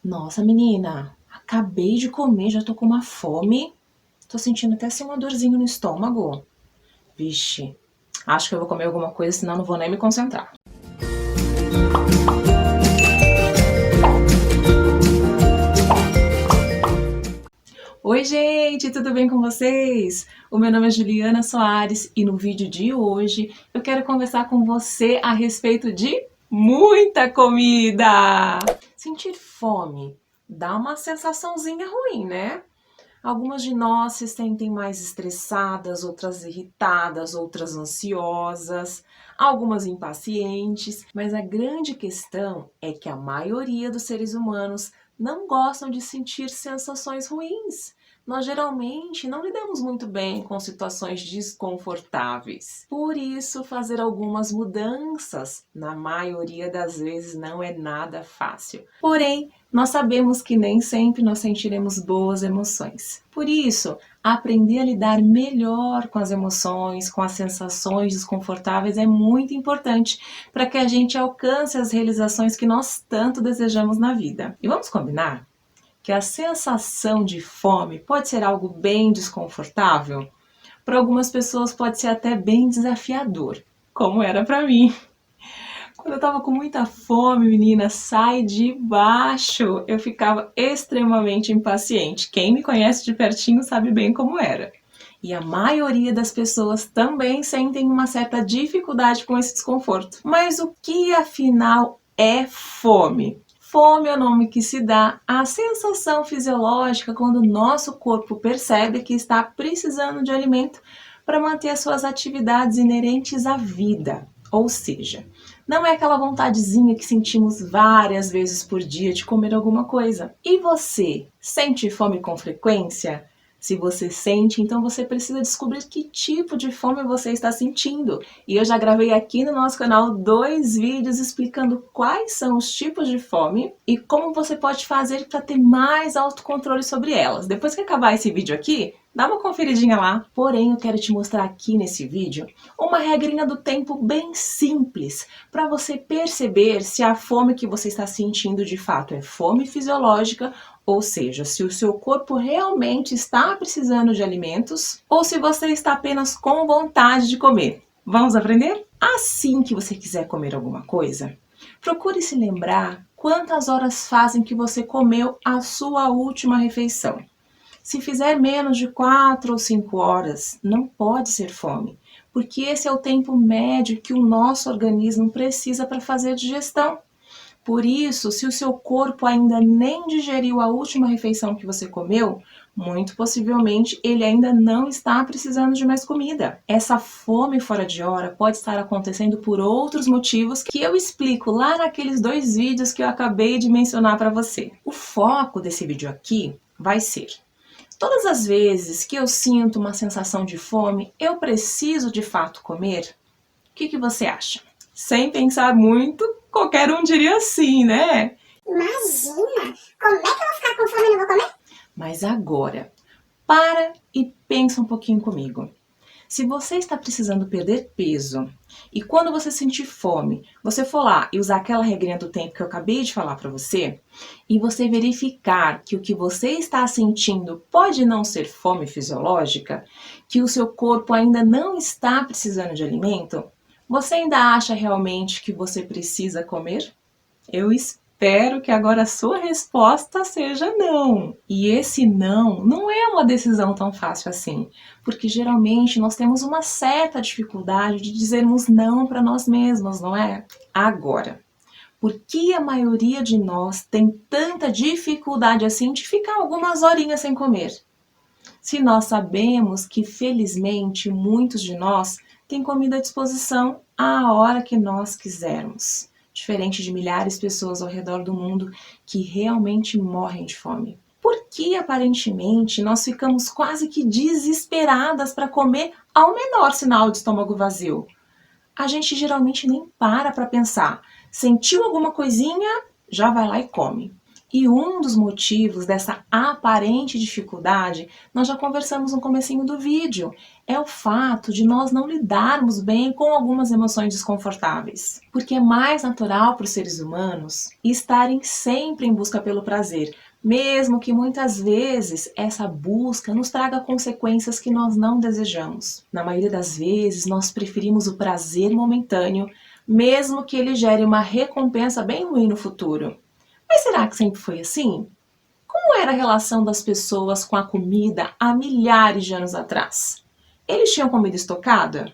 Nossa, menina, acabei de comer, já tô com uma fome. Tô sentindo até assim uma dorzinha no estômago. Vixe, acho que eu vou comer alguma coisa, senão não vou nem me concentrar. Oi, gente, tudo bem com vocês? O meu nome é Juliana Soares e no vídeo de hoje eu quero conversar com você a respeito de muita comida. Sentir fome dá uma sensaçãozinha ruim, né? Algumas de nós se sentem mais estressadas, outras irritadas, outras ansiosas, algumas impacientes, mas a grande questão é que a maioria dos seres humanos não gostam de sentir sensações ruins. Nós geralmente não lidamos muito bem com situações desconfortáveis. Por isso, fazer algumas mudanças, na maioria das vezes, não é nada fácil. Porém, nós sabemos que nem sempre nós sentiremos boas emoções. Por isso, aprender a lidar melhor com as emoções, com as sensações desconfortáveis é muito importante para que a gente alcance as realizações que nós tanto desejamos na vida. E vamos combinar que a sensação de fome pode ser algo bem desconfortável? Para algumas pessoas pode ser até bem desafiador, como era para mim. Quando eu tava com muita fome, menina, sai de baixo. Eu ficava extremamente impaciente. Quem me conhece de pertinho sabe bem como era. E a maioria das pessoas também sentem uma certa dificuldade com esse desconforto. Mas o que afinal é fome? Fome é o nome que se dá à sensação fisiológica quando o nosso corpo percebe que está precisando de alimento para manter as suas atividades inerentes à vida. Ou seja, não é aquela vontadezinha que sentimos várias vezes por dia de comer alguma coisa. E você, sente fome com frequência? Se você sente, então você precisa descobrir que tipo de fome você está sentindo. E eu já gravei aqui no nosso canal 2 vídeos explicando quais são os tipos de fome e como você pode fazer para ter mais autocontrole sobre elas. Depois que acabar esse vídeo aqui, dá uma conferidinha lá. Porém, eu quero te mostrar aqui nesse vídeo uma regrinha do tempo bem simples para você perceber se a fome que você está sentindo de fato é fome fisiológica, ou seja, se o seu corpo realmente está precisando de alimentos ou se você está apenas com vontade de comer. Vamos aprender? Assim que você quiser comer alguma coisa, procure se lembrar quantas horas fazem que você comeu a sua última refeição. Se fizer menos de 4 ou 5 horas, não pode ser fome, porque esse é o tempo médio que o nosso organismo precisa para fazer a digestão. Por isso, se o seu corpo ainda nem digeriu a última refeição que você comeu, muito possivelmente ele ainda não está precisando de mais comida. Essa fome fora de hora pode estar acontecendo por outros motivos que eu explico lá naqueles 2 vídeos que eu acabei de mencionar para você. O foco desse vídeo aqui vai ser: todas as vezes que eu sinto uma sensação de fome, eu preciso de fato comer? O que você acha? Sem pensar muito, qualquer um diria sim, né? Imagina! Como é que eu vou ficar com fome e não vou comer? Mas agora, para e pensa um pouquinho comigo. Se você está precisando perder peso e quando você sentir fome, você for lá e usar aquela regrinha do tempo que eu acabei de falar para você, e você verificar que o que você está sentindo pode não ser fome fisiológica, que o seu corpo ainda não está precisando de alimento, você ainda acha realmente que você precisa comer? Eu espero que agora a sua resposta seja não. E esse não é uma decisão tão fácil assim, porque geralmente nós temos uma certa dificuldade de dizermos não para nós mesmos, não é? Agora, por que a maioria de nós tem tanta dificuldade assim de ficar algumas horinhas sem comer? Se nós sabemos que, felizmente, muitos de nós têm comida à disposição à hora que nós quisermos, diferente de milhares de pessoas ao redor do mundo que realmente morrem de fome. Por que, aparentemente, nós ficamos quase que desesperadas para comer ao menor sinal de estômago vazio? A gente geralmente nem para pensar. Sentiu alguma coisinha, já vai lá e come. E um dos motivos dessa aparente dificuldade, nós já conversamos no comecinho do vídeo, é o fato de nós não lidarmos bem com algumas emoções desconfortáveis. Porque é mais natural para os seres humanos estarem sempre em busca pelo prazer, mesmo que muitas vezes essa busca nos traga consequências que nós não desejamos. Na maioria das vezes, nós preferimos o prazer momentâneo, mesmo que ele gere uma recompensa bem ruim no futuro. Mas será que sempre foi assim? Como era a relação das pessoas com a comida há milhares de anos atrás? Eles tinham comida estocada?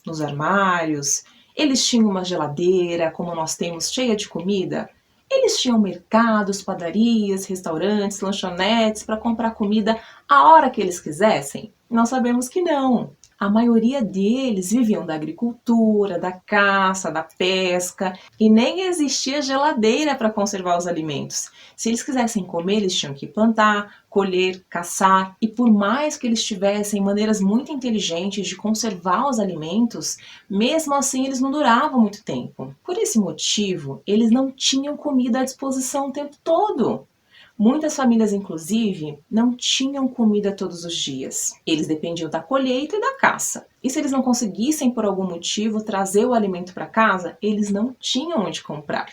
Nos armários? Eles tinham uma geladeira, como nós temos, cheia de comida? Eles tinham mercados, padarias, restaurantes, lanchonetes para comprar comida a hora que eles quisessem? Nós sabemos que não. A maioria deles viviam da agricultura, da caça, da pesca e nem existia geladeira para conservar os alimentos. Se eles quisessem comer, eles tinham que plantar, colher, caçar e por mais que eles tivessem maneiras muito inteligentes de conservar os alimentos, mesmo assim eles não duravam muito tempo. Por esse motivo, eles não tinham comida à disposição o tempo todo. Muitas famílias, inclusive, não tinham comida todos os dias. Eles dependiam da colheita e da caça. E se eles não conseguissem, por algum motivo, trazer o alimento para casa, eles não tinham onde comprar.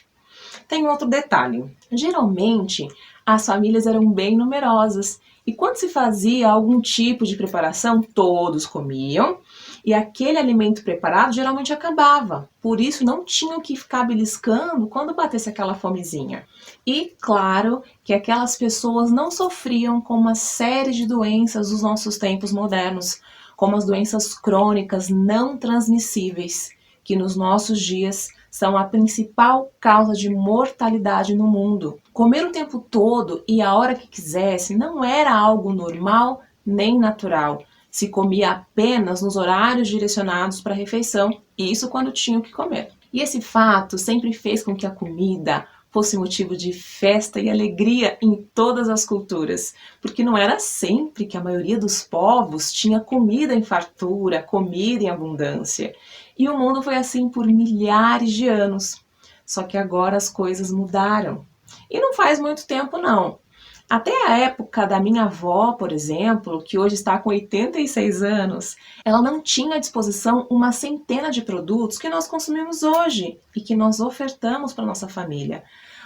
Tem outro detalhe. Geralmente, as famílias eram bem numerosas. E quando se fazia algum tipo de preparação, todos comiam. E aquele alimento preparado geralmente acabava. Por isso, não tinham que ficar beliscando quando batesse aquela fomezinha. E claro que aquelas pessoas não sofriam com uma série de doenças dos nossos tempos modernos, como as doenças crônicas não transmissíveis, que nos nossos dias são a principal causa de mortalidade no mundo. Comer o tempo todo e a hora que quisesse não era algo normal nem natural. Se comia apenas nos horários direcionados para a refeição, e isso quando tinham que comer. E esse fato sempre fez com que a comida fosse motivo de festa e alegria em todas as culturas, porque não era sempre que a maioria dos povos tinha comida em fartura, comida em abundância. E o mundo foi assim por milhares de anos. Só que agora as coisas mudaram. E não faz muito tempo não. Até a época da minha avó, por exemplo, que hoje está com 86 anos, ela não tinha à disposição uma centena de produtos que nós consumimos hoje e que nós ofertamos para nossa família.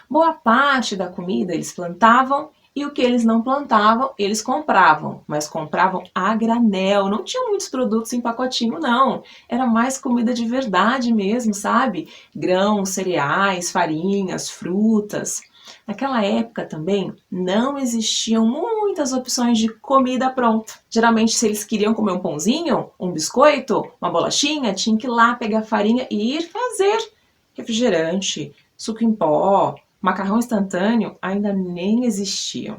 Boa parte da comida eles plantavam e o que eles não plantavam, eles compravam, mas compravam a granel, não tinha muitos produtos em pacotinho não, era mais comida de verdade mesmo, sabe? Grãos, cereais, farinhas, frutas. Naquela época também não existiam muitas opções de comida pronta. Geralmente, se eles queriam comer um pãozinho, um biscoito, uma bolachinha, tinham que ir lá pegar farinha e ir fazer. Refrigerante, suco em pó, macarrão instantâneo ainda nem existiam.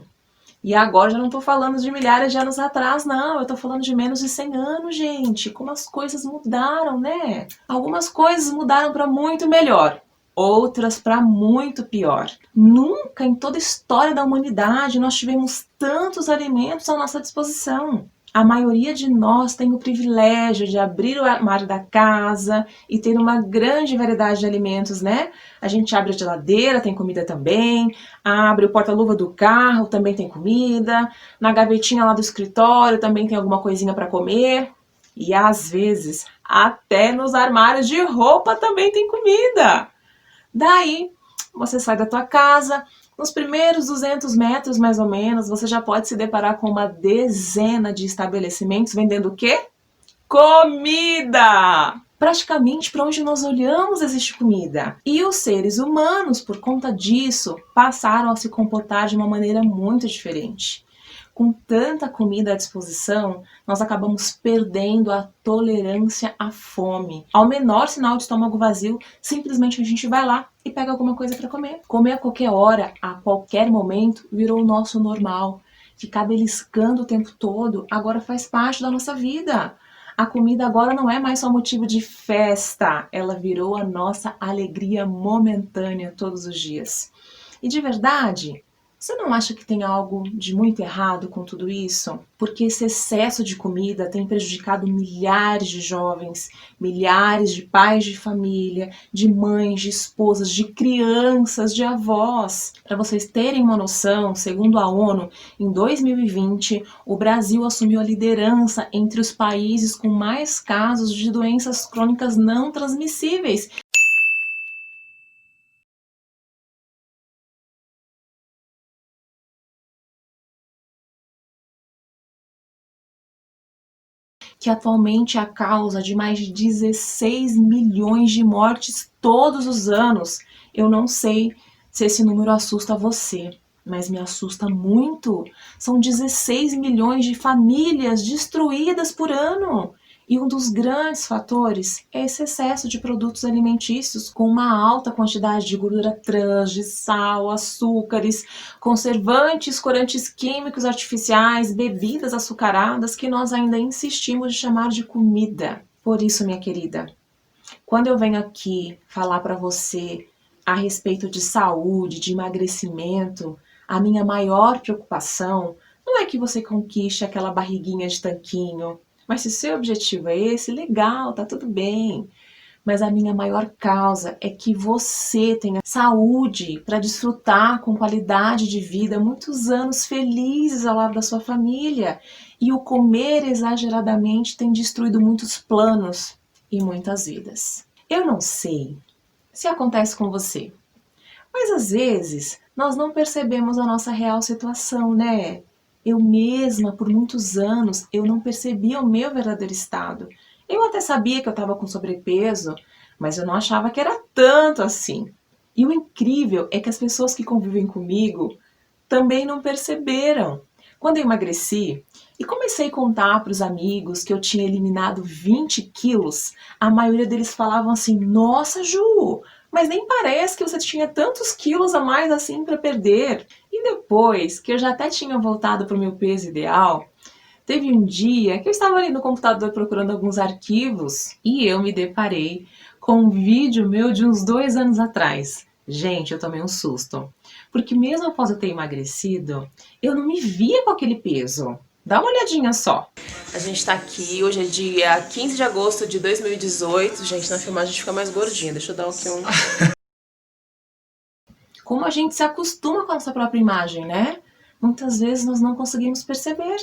E agora já não estou falando de milhares de anos atrás, não. Eu estou falando de menos de 100 anos, gente. Como as coisas mudaram, né? Algumas coisas mudaram para muito melhor. Outras para muito pior. Nunca em toda a história da humanidade nós tivemos tantos alimentos à nossa disposição. A maioria de nós tem o privilégio de abrir o armário da casa e ter uma grande variedade de alimentos, né? A gente abre a geladeira, tem comida também, abre o porta-luva do carro, também tem comida, na gavetinha lá do escritório também tem alguma coisinha para comer. E às vezes, até nos armários de roupa também tem comida. Daí, você sai da tua casa, nos primeiros 200 metros mais ou menos, você já pode se deparar com uma dezena de estabelecimentos vendendo o quê? Comida! Praticamente para onde nós olhamos existe comida. E os seres humanos, por conta disso, passaram a se comportar de uma maneira muito diferente. Com tanta comida à disposição, nós acabamos perdendo a tolerância à fome. Ao menor sinal de estômago vazio, simplesmente a gente vai lá e pega alguma coisa para comer. Comer a qualquer hora, a qualquer momento, virou o nosso normal. Ficar beliscando o tempo todo agora faz parte da nossa vida. A comida agora não é mais só motivo de festa, ela virou a nossa alegria momentânea todos os dias. E de verdade, Você não acha que tem algo de muito errado com tudo isso? Porque esse excesso de comida tem prejudicado milhares de jovens, milhares de pais de família, de mães, de esposas, de crianças, de avós. Para vocês terem uma noção, segundo a ONU, em 2020, o Brasil assumiu a liderança entre os países com mais casos de doenças crônicas não transmissíveis. Que atualmente é a causa de mais de 16 milhões de mortes todos os anos. Eu não sei se esse número assusta você, mas me assusta muito. São 16 milhões de famílias destruídas por ano. E um dos grandes fatores é esse excesso de produtos alimentícios com uma alta quantidade de gordura trans, de sal, açúcares, conservantes, corantes químicos artificiais, bebidas açucaradas que nós ainda insistimos de chamar de comida. Por isso, minha querida, quando eu venho aqui falar para você a respeito de saúde, de emagrecimento, a minha maior preocupação não é que você conquiste aquela barriguinha de tanquinho, mas se o seu objetivo é esse, legal, tá tudo bem. Mas a minha maior causa é que você tenha saúde para desfrutar com qualidade de vida muitos anos felizes ao lado da sua família. E o comer exageradamente tem destruído muitos planos e muitas vidas. Eu não sei se acontece com você, mas às vezes nós não percebemos a nossa real situação, né? Eu mesma, por muitos anos, eu não percebia o meu verdadeiro estado. Eu até sabia que eu estava com sobrepeso, mas eu não achava que era tanto assim. E o incrível é que as pessoas que convivem comigo também não perceberam. Quando eu emagreci e comecei a contar para os amigos que eu tinha eliminado 20 quilos, a maioria deles falavam assim: Nossa, Ju, mas nem parece que você tinha tantos quilos a mais assim para perder. E depois que eu já até tinha voltado para o meu peso ideal, teve um dia que eu estava ali no computador procurando alguns arquivos e eu me deparei com um vídeo meu de uns 2 anos atrás. Gente, eu tomei um susto. Porque mesmo após eu ter emagrecido, eu não me via com aquele peso. Dá uma olhadinha só. A gente tá aqui, hoje é dia 15 de agosto de 2018. Gente, na filmagem a gente fica mais gordinha. Deixa eu dar aqui um... Como a gente se acostuma com a nossa própria imagem, né? Muitas vezes nós não conseguimos perceber.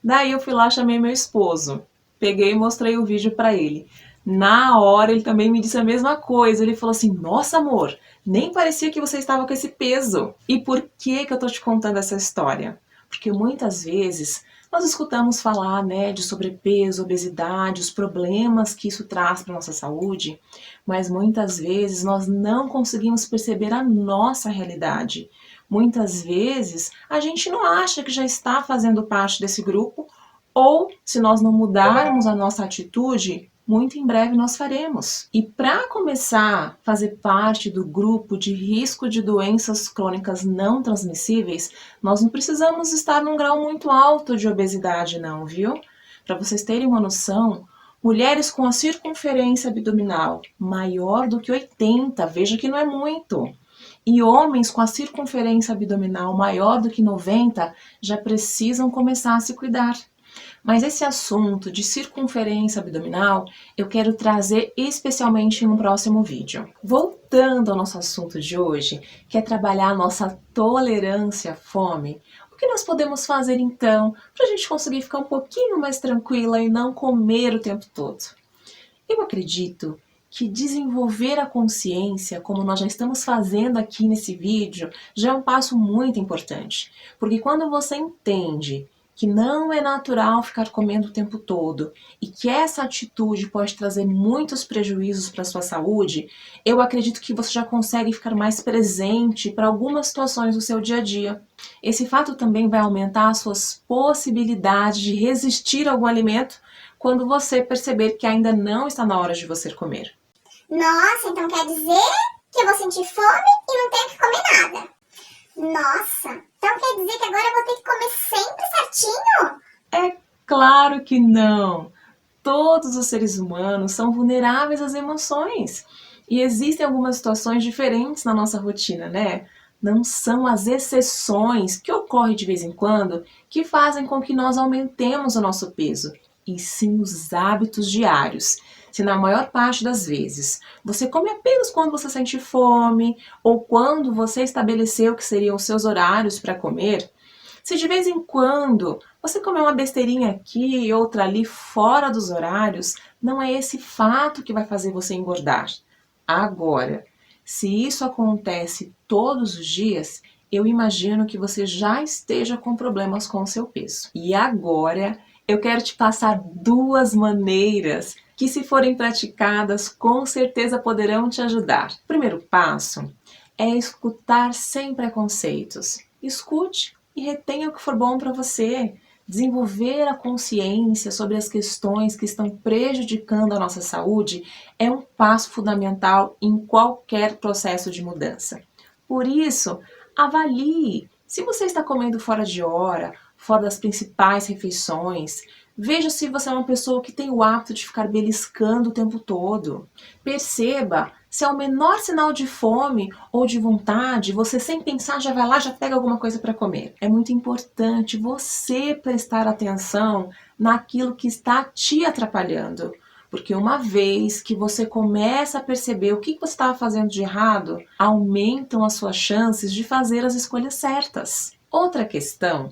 Daí eu fui lá, chamei meu esposo. Peguei e mostrei o vídeo pra ele. Na hora ele também me disse a mesma coisa. Ele falou assim: Nossa, amor, nem parecia que você estava com esse peso. E por que eu tô te contando essa história? Porque muitas vezes nós escutamos falar, né, de sobrepeso, obesidade, os problemas que isso traz para nossa saúde, mas muitas vezes nós não conseguimos perceber a nossa realidade. Muitas vezes a gente não acha que já está fazendo parte desse grupo, ou se nós não mudarmos a nossa atitude, muito em breve nós faremos. E para começar a fazer parte do grupo de risco de doenças crônicas não transmissíveis, nós não precisamos estar num grau muito alto de obesidade não, viu? Para vocês terem uma noção, mulheres com a circunferência abdominal maior do que 80, veja que não é muito, e homens com a circunferência abdominal maior do que 90 já precisam começar a se cuidar. Mas esse assunto de circunferência abdominal eu quero trazer especialmente em um próximo vídeo. Voltando ao nosso assunto de hoje, que é trabalhar a nossa tolerância à fome, o que nós podemos fazer então para a gente conseguir ficar um pouquinho mais tranquila e não comer o tempo todo? Eu acredito que desenvolver a consciência, como nós já estamos fazendo aqui nesse vídeo, já é um passo muito importante. Porque quando você entende que não é natural ficar comendo o tempo todo e que essa atitude pode trazer muitos prejuízos para a sua saúde, eu acredito que você já consegue ficar mais presente para algumas situações do seu dia a dia. Esse fato também vai aumentar as suas possibilidades de resistir a algum alimento quando você perceber que ainda não está na hora de você comer. Nossa, então quer dizer que eu vou sentir fome e não tenho que comer nada. Nossa, então quer dizer que agora eu vou ter que comer sempre certinho? É claro que não! Todos os seres humanos são vulneráveis às emoções. E existem algumas situações diferentes na nossa rotina, né? Não são as exceções que ocorrem de vez em quando que fazem com que nós aumentemos o nosso peso, e sim os hábitos diários. Se na maior parte das vezes você come apenas quando você sente fome ou quando você estabeleceu que seriam os seus horários para comer, se de vez em quando você comer uma besteirinha aqui e outra ali fora dos horários, não é esse fato que vai fazer você engordar. Agora, se isso acontece todos os dias, eu imagino que você já esteja com problemas com o seu peso. E agora eu quero te passar duas maneiras que, se forem praticadas, com certeza poderão te ajudar. O primeiro passo é escutar sem preconceitos. Escute e retenha o que for bom para você. Desenvolver a consciência sobre as questões que estão prejudicando a nossa saúde é um passo fundamental em qualquer processo de mudança. Por isso, avalie se você está comendo fora de hora, fora das principais refeições. Veja se você é uma pessoa que tem o hábito de ficar beliscando o tempo todo. Perceba se é o menor sinal de fome ou de vontade, você sem pensar já vai lá, já pega alguma coisa para comer. É muito importante você prestar atenção naquilo que está te atrapalhando. Porque uma vez que você começa a perceber o que você estava fazendo de errado, aumentam as suas chances de fazer as escolhas certas. Outra questão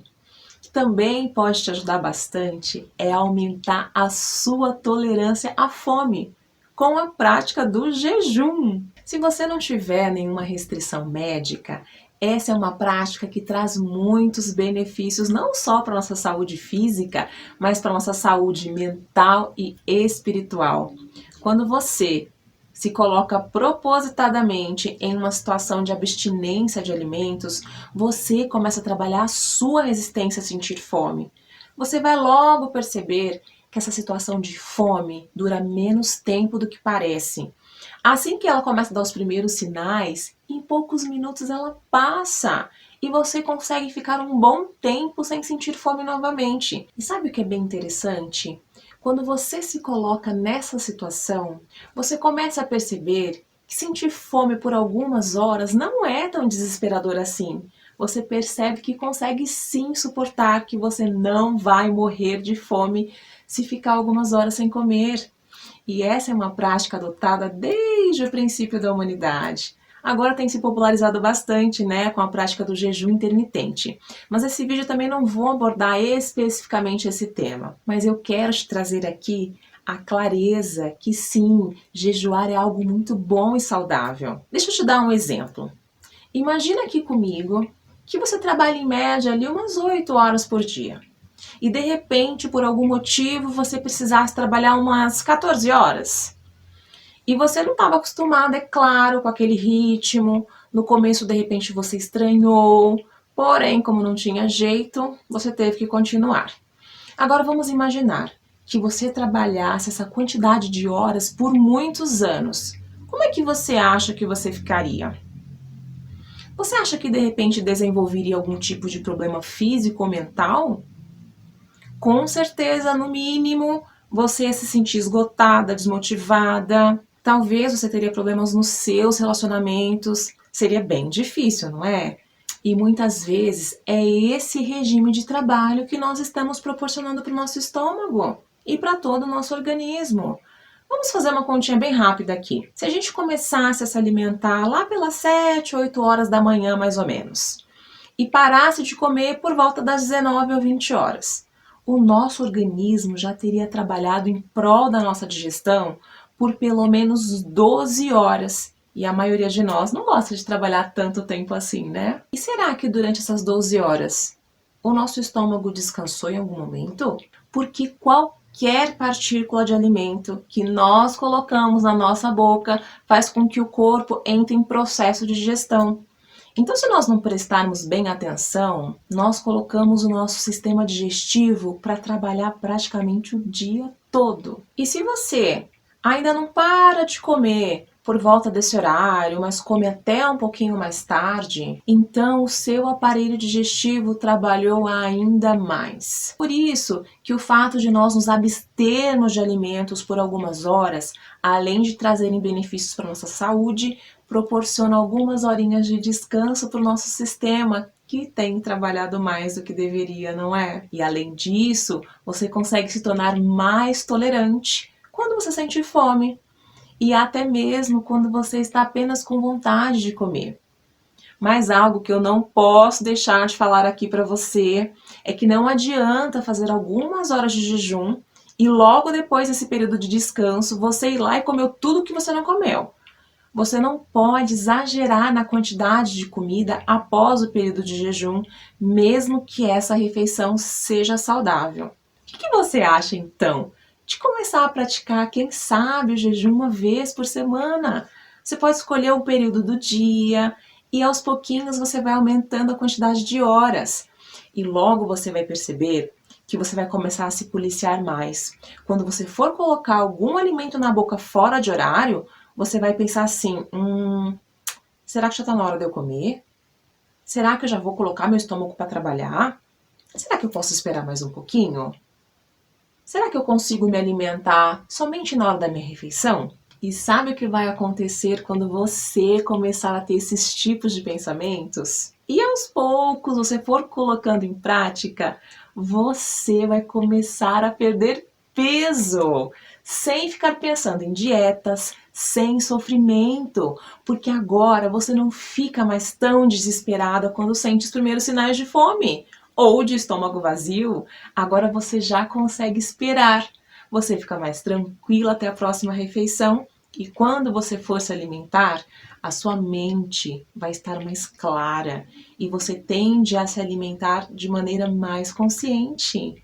que também pode te ajudar bastante é aumentar a sua tolerância à fome com a prática do jejum. Se você não tiver nenhuma restrição médica, essa é uma prática que traz muitos benefícios, não só para a nossa saúde física, mas para a nossa saúde mental e espiritual. Quando você se coloca propositadamente em uma situação de abstinência de alimentos, você começa a trabalhar a sua resistência a sentir fome. Você vai logo perceber que essa situação de fome dura menos tempo do que parece. Assim que ela começa a dar os primeiros sinais, em poucos minutos ela passa e você consegue ficar um bom tempo sem sentir fome novamente. E sabe o que é bem interessante? Quando você se coloca nessa situação, você começa a perceber que sentir fome por algumas horas não é tão desesperador assim. Você percebe que consegue sim suportar, que você não vai morrer de fome se ficar algumas horas sem comer. E essa é uma prática adotada desde o princípio da humanidade. Agora tem se popularizado bastante, né, com a prática do jejum intermitente. Mas esse vídeo também não vou abordar especificamente esse tema. Mas eu quero te trazer aqui a clareza que sim, jejuar é algo muito bom e saudável. Deixa eu te dar um exemplo. Imagina aqui comigo que você trabalha em média ali umas 8 horas por dia. E de repente, por algum motivo, você precisasse trabalhar umas 14 horas. E você não estava acostumado, é claro, com aquele ritmo. No começo, de repente, você estranhou. Porém, como não tinha jeito, você teve que continuar. Agora vamos imaginar que você trabalhasse essa quantidade de horas por muitos anos. Como é que você acha que você ficaria? Você acha que de repente desenvolveria algum tipo de problema físico ou mental? Com certeza, no mínimo, você ia se sentir esgotada, desmotivada. Talvez você teria problemas nos seus relacionamentos. Seria bem difícil, não é? E muitas vezes é esse regime de trabalho que nós estamos proporcionando para o nosso estômago e para todo o nosso organismo. Vamos fazer uma continha bem rápida aqui. Se a gente começasse a se alimentar lá pelas 7, 8 horas da manhã, mais ou menos, e parasse de comer por volta das 19 ou 20 horas, o nosso organismo já teria trabalhado em prol da nossa digestão por pelo menos 12 horas. E a maioria de nós não gosta de trabalhar tanto tempo assim, né? E será que durante essas 12 horas o nosso estômago descansou em algum momento? Porque qualquer partícula de alimento que nós colocamos na nossa boca faz com que o corpo entre em processo de digestão. Então, se nós não prestarmos bem atenção, nós colocamos o nosso sistema digestivo para trabalhar praticamente o dia todo. E se você ainda não para de comer por volta desse horário, mas come até um pouquinho mais tarde, então o seu aparelho digestivo trabalhou ainda mais. Por isso que o fato de nós nos abstermos de alimentos por algumas horas, além de trazerem benefícios para a nossa saúde, proporciona algumas horinhas de descanso para o nosso sistema, que tem trabalhado mais do que deveria, não é? E além disso, você consegue se tornar mais tolerante quando você sente fome e até mesmo quando você está apenas com vontade de comer. Mas algo que eu não posso deixar de falar aqui para você é que não adianta fazer algumas horas de jejum e logo depois desse período de descanso você ir lá e comer tudo que você não comeu. Você não pode exagerar na quantidade de comida após o período de jejum, mesmo que essa refeição seja saudável. O que você acha então de começar a praticar, quem sabe, o jejum uma vez por semana? Você pode escolher o período do dia e aos pouquinhos você vai aumentando a quantidade de horas. E logo você vai perceber que você vai começar a se policiar mais. Quando você for colocar algum alimento na boca fora de horário, você vai pensar assim, será que já está na hora de eu comer? Será que eu já vou colocar meu estômago para trabalhar? Será que eu posso esperar mais um pouquinho? Será que eu consigo me alimentar somente na hora da minha refeição? E sabe o que vai acontecer quando você começar a ter esses tipos de pensamentos? E aos poucos você for colocando em prática, você vai começar a perder peso, sem ficar pensando em dietas, sem sofrimento, porque agora você não fica mais tão desesperada quando sente os primeiros sinais de fome ou de estômago vazio. Agora você já consegue esperar, você fica mais tranquila até a próxima refeição e quando você for se alimentar, a sua mente vai estar mais clara e você tende a se alimentar de maneira mais consciente.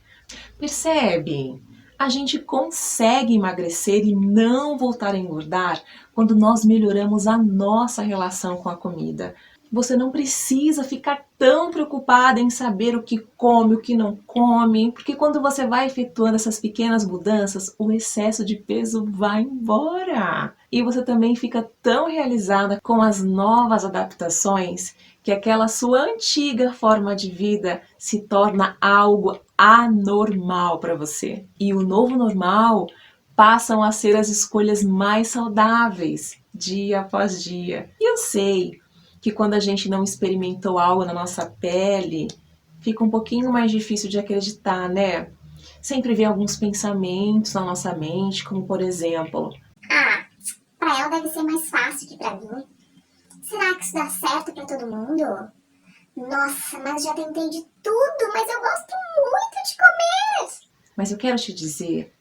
Percebe? A gente consegue emagrecer e não voltar a engordar quando nós melhoramos a nossa relação com a comida. Você não precisa ficar tão preocupada em saber o que come, o que não come, porque quando você vai efetuando essas pequenas mudanças, o excesso de peso vai embora. E você também fica tão realizada com as novas adaptações que aquela sua antiga forma de vida se torna algo anormal para você. E o novo normal passam a ser as escolhas mais saudáveis, dia após dia. E eu sei que quando a gente não experimentou algo na nossa pele, fica um pouquinho mais difícil de acreditar, né? Sempre vem alguns pensamentos na nossa mente, como por exemplo, Pra ela deve ser mais fácil que pra mim. Será que isso dá certo pra todo mundo? Nossa, mas já tentei de tudo, mas eu gosto muito de comer. Mas eu quero te dizer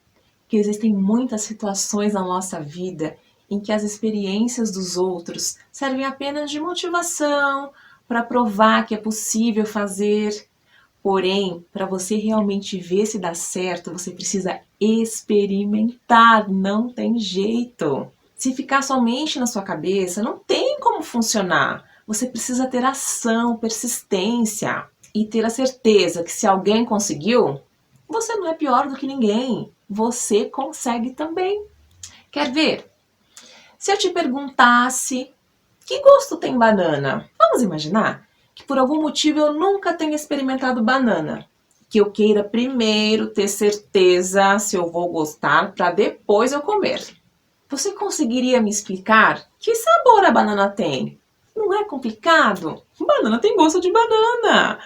que existem muitas situações na nossa vida em que as experiências dos outros servem apenas de motivação para provar que é possível fazer. Porém, para você realmente ver se dá certo, você precisa experimentar, não tem jeito. Se ficar somente na sua cabeça, não tem como funcionar. Você precisa ter ação, persistência e ter a certeza que se alguém conseguiu, você não é pior do que ninguém. Você consegue também. Quer ver? Se eu te perguntasse, que gosto tem banana? Vamos imaginar que por algum motivo eu nunca tenha experimentado banana. Que eu queira primeiro ter certeza se eu vou gostar para depois eu comer. Você conseguiria me explicar que sabor a banana tem? Não é complicado? Banana tem gosto de banana.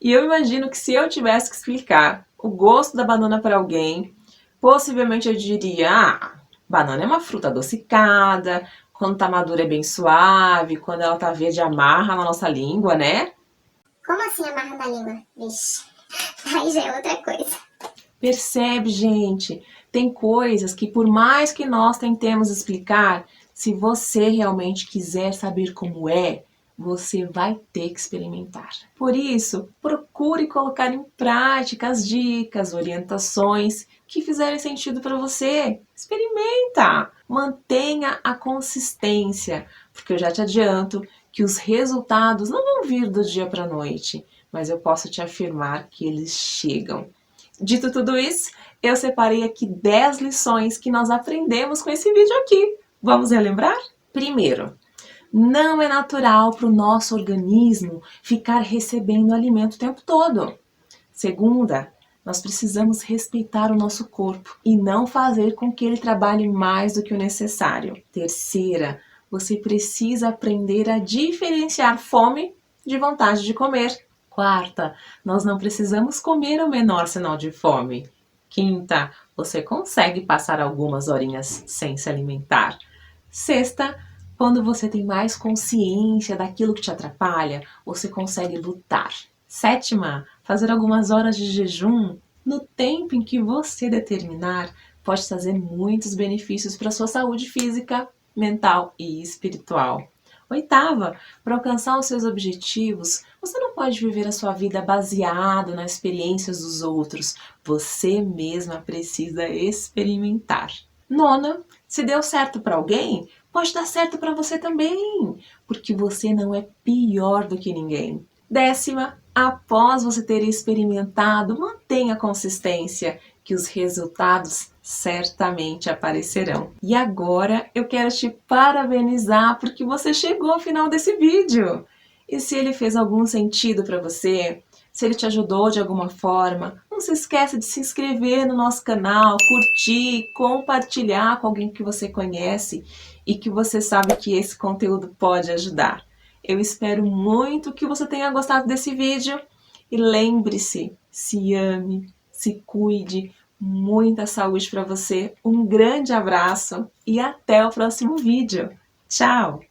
E eu imagino que se eu tivesse que explicar o gosto da banana para alguém, possivelmente eu diria, banana é uma fruta adocicada, quando tá madura é bem suave, quando ela tá verde amarra na nossa língua, né? Como assim amarra na língua? Vixe, aí já é outra coisa. Percebe, gente? Tem coisas que por mais que nós tentemos explicar, se você realmente quiser saber como é, você vai ter que experimentar. Por isso, procure colocar em prática as dicas, orientações que fizerem sentido para você. Experimenta! Mantenha a consistência, porque eu já te adianto que os resultados não vão vir do dia para a noite, mas eu posso te afirmar que eles chegam. Dito tudo isso, eu separei aqui 10 lições que nós aprendemos com esse vídeo aqui. Vamos relembrar? Primeiro, não é natural para o nosso organismo ficar recebendo alimento o tempo todo. Segunda, nós precisamos respeitar o nosso corpo e não fazer com que ele trabalhe mais do que o necessário. Terceira, você precisa aprender a diferenciar fome de vontade de comer. Quarta, nós não precisamos comer o menor sinal de fome. Quinta, você consegue passar algumas horinhas sem se alimentar. Sexta, quando você tem mais consciência daquilo que te atrapalha, você consegue lutar. Sétima, fazer algumas horas de jejum no tempo em que você determinar pode trazer muitos benefícios para a sua saúde física, mental e espiritual. Oitava, para alcançar os seus objetivos, você não pode viver a sua vida baseado nas experiências dos outros. Você mesma precisa experimentar. Nona, se deu certo para alguém, pode dar certo para você também, porque você não é pior do que ninguém. Décima, após você ter experimentado, mantenha a consistência, que os resultados certamente aparecerão. E agora eu quero te parabenizar porque você chegou ao final desse vídeo. E se ele fez algum sentido para você, se ele te ajudou de alguma forma, não se esqueça de se inscrever no nosso canal, curtir, compartilhar com alguém que você conhece e que você sabe que esse conteúdo pode ajudar. Eu espero muito que você tenha gostado desse vídeo e lembre-se, se ame, se cuide, muita saúde para você, um grande abraço e até o próximo vídeo. Tchau!